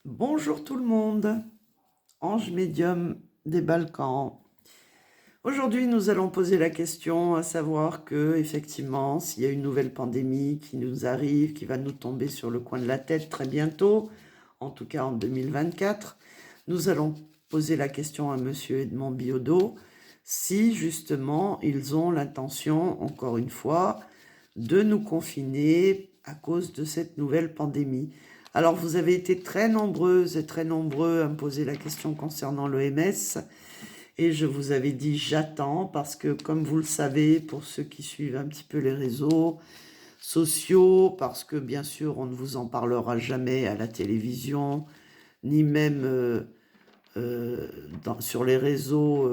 Bonjour tout le monde, ange médium des Balkans. Aujourd'hui, nous allons poser la question à savoir que, effectivement, s'il y a une nouvelle pandémie qui nous arrive, qui va nous tomber sur le coin de la tête très bientôt, en tout cas en 2024, nous allons poser la question à Monsieur Edmond Biodot si justement ils ont l'intention, encore une fois, de nous confiner à cause de cette nouvelle pandémie. Alors, vous avez été très nombreuses et très nombreux à me poser la question concernant l'OMS et je vous avais dit j'attends parce que, comme vous le savez, pour ceux qui suivent un petit peu les réseaux sociaux, parce que bien sûr, on ne vous en parlera jamais à la télévision, ni même sur les réseaux,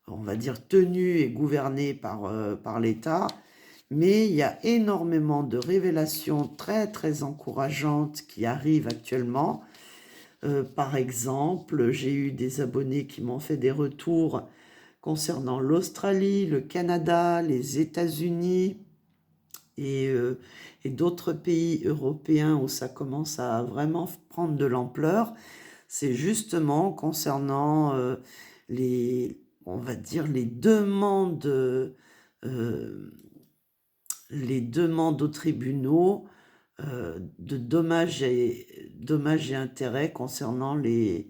on va dire, tenus et gouvernés par l'État. Mais il y a énormément de révélations très très encourageantes qui arrivent actuellement. Par exemple, j'ai eu des abonnés qui m'ont fait des retours concernant l'Australie, le Canada, les États-Unis et, et d'autres pays européens où ça commence à vraiment prendre de l'ampleur. C'est justement concernant on va dire, les demandes aux tribunaux de dommages et intérêts concernant les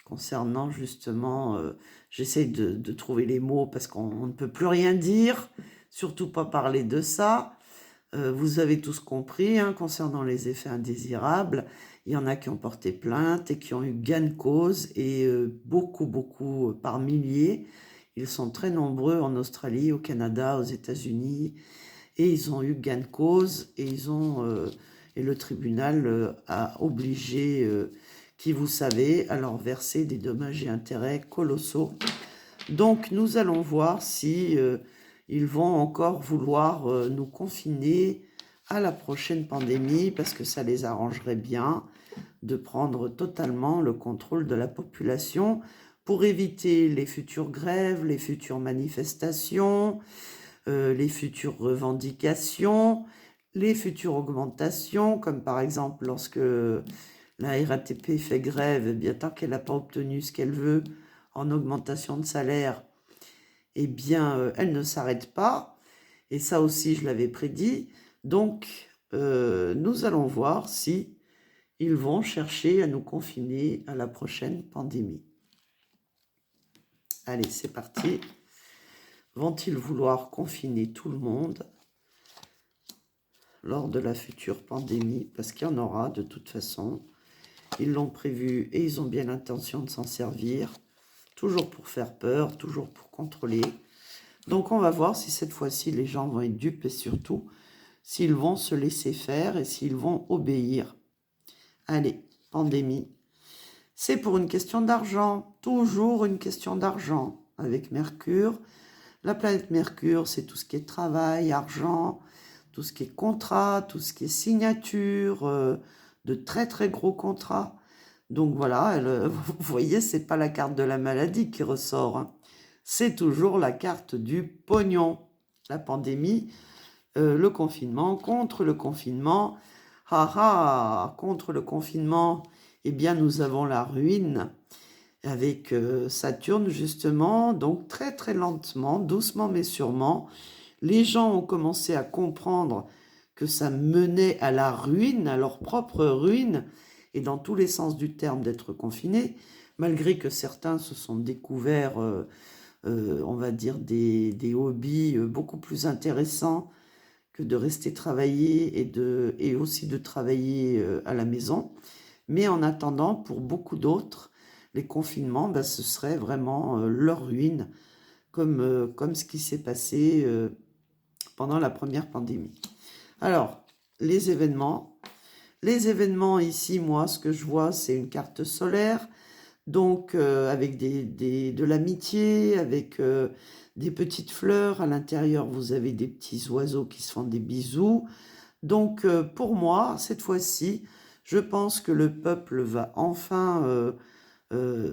concernant justement, j'essaie de trouver les mots parce qu'on ne peut plus rien dire, surtout pas parler de ça. Vous avez tous compris, hein, concernant les effets indésirables, il y en a qui ont porté plainte et qui ont eu gain de cause, et beaucoup, par milliers. Ils sont très nombreux en Australie, au Canada, aux États-Unis, et ils ont eu gain de cause, et et le tribunal a obligé, qui vous savez, à leur verser des dommages et intérêts colossaux. Donc nous allons voir si ils vont encore vouloir nous confiner à la prochaine pandémie, parce que ça les arrangerait bien de prendre totalement le contrôle de la population pour éviter les futures grèves, les futures manifestations, les futures revendications, les futures augmentations, comme par exemple lorsque la RATP fait grève, eh bien tant qu'elle n'a pas obtenu ce qu'elle veut en augmentation de salaire, eh bien elle ne s'arrête pas. Et ça aussi, je l'avais prédit. Donc, nous allons voir si ils vont chercher à nous confiner à la prochaine pandémie. Allez, c'est parti. Vont-ils vouloir confiner tout le monde lors de la future pandémie? Parce qu'il y en aura de toute façon. Ils l'ont prévu et ils ont bien l'intention de s'en servir. Toujours pour faire peur, toujours pour contrôler. Donc on va voir si cette fois-ci les gens vont être dupes, et surtout s'ils vont se laisser faire et s'ils vont obéir. Allez, pandémie. C'est pour une question d'argent, toujours une question d'argent avec Mercure. La planète Mercure, c'est tout ce qui est travail, argent, tout ce qui est contrat, tout ce qui est signature, de très très gros contrats. Donc voilà, vous voyez, c'est pas la carte de la maladie qui ressort, hein. C'est toujours la carte du pognon. La pandémie, le confinement, contre le confinement. Contre le confinement, eh bien nous avons la ruine avec Saturne justement. Donc très très lentement, doucement mais sûrement, les gens ont commencé à comprendre que ça menait à la ruine, à leur propre ruine, et dans tous les sens du terme, d'être confinés, malgré que certains se sont découverts, on va dire, des hobbies beaucoup plus intéressants que de rester travailler et aussi de travailler à la maison. Mais en attendant, pour beaucoup d'autres, les confinements, ben, ce serait vraiment leur ruine, comme ce qui s'est passé pendant la première pandémie. Alors, les événements. Les événements ici, moi, ce que je vois, c'est une carte solaire, donc avec de l'amitié, avec des petites fleurs. À l'intérieur, vous avez des petits oiseaux qui se font des bisous. Donc, pour moi, cette fois-ci, je pense que le peuple va enfin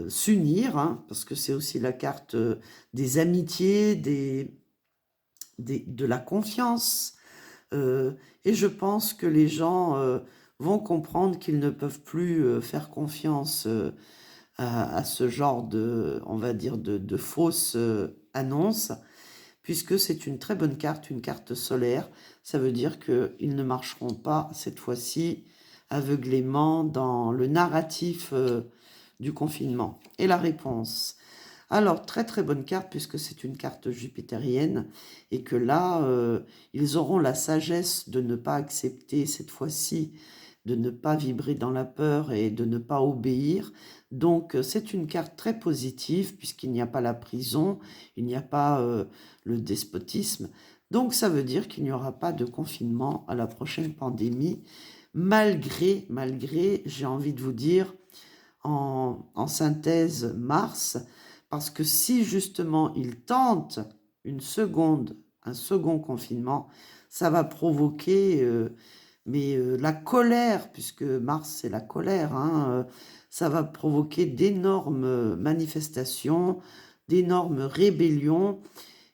s'unir, hein, parce que c'est aussi la carte des amitiés, de la confiance. Et je pense que les gens vont comprendre qu'ils ne peuvent plus faire confiance à ce genre de, on va dire, de fausses annonces, puisque c'est une très bonne carte, une carte solaire. Ça veut dire qu'ils ne marcheront pas cette fois-ci aveuglément dans le narratif du confinement. Et la réponse. Alors, très très bonne carte puisque c'est une carte jupitérienne et que là, ils auront la sagesse de ne pas accepter cette fois-ci, de ne pas vibrer dans la peur et de ne pas obéir. Donc, c'est une carte très positive puisqu'il n'y a pas la prison, il n'y a pas le despotisme. Donc, ça veut dire qu'il n'y aura pas de confinement à la prochaine pandémie, malgré, j'ai envie de vous dire, en synthèse Mars, parce que si justement il tente un second confinement, ça va provoquer la colère, puisque Mars c'est la colère, hein, ça va provoquer d'énormes manifestations, d'énormes rébellions,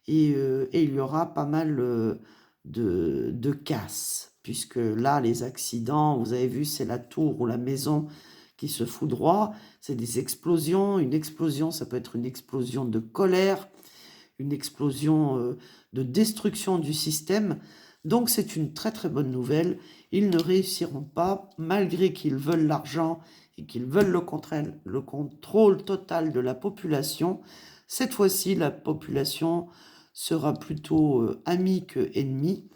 et il y aura pas mal de casse, puisque là les accidents, vous avez vu, c'est la tour ou la maison qui se foudroie, c'est des explosions. Une explosion, ça peut être une explosion de colère, une explosion de destruction du système. Donc c'est une très très bonne nouvelle. Ils ne réussiront pas, malgré qu'ils veulent l'argent et qu'ils veulent le contrôle total de la population. Cette fois-ci, la population sera plutôt amie que ennemie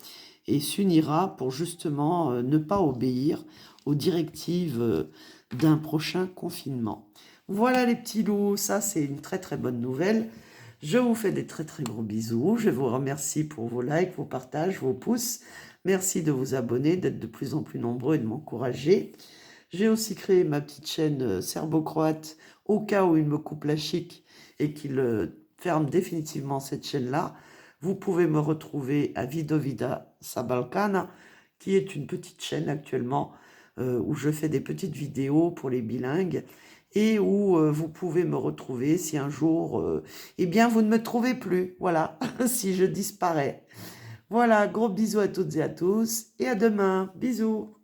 et s'unira pour justement ne pas obéir aux directives d'un prochain confinement. Voilà les petits loups, ça c'est une très très bonne nouvelle. Je vous fais des très très gros bisous. Je vous remercie pour vos likes, vos partages, vos pouces. Merci de vous abonner, d'être de plus en plus nombreux et de m'encourager. J'ai aussi créé ma petite chaîne serbo-croate au cas où il me coupe la chic et qu'il ferme définitivement cette chaîne-là. Vous pouvez me retrouver à Vidovida Sabalkana, qui est une petite chaîne actuellement où je fais des petites vidéos pour les bilingues et où vous pouvez me retrouver si un jour, eh bien, vous ne me trouvez plus, voilà, si je disparais. Voilà, gros bisous à toutes et à tous et à demain. Bisous.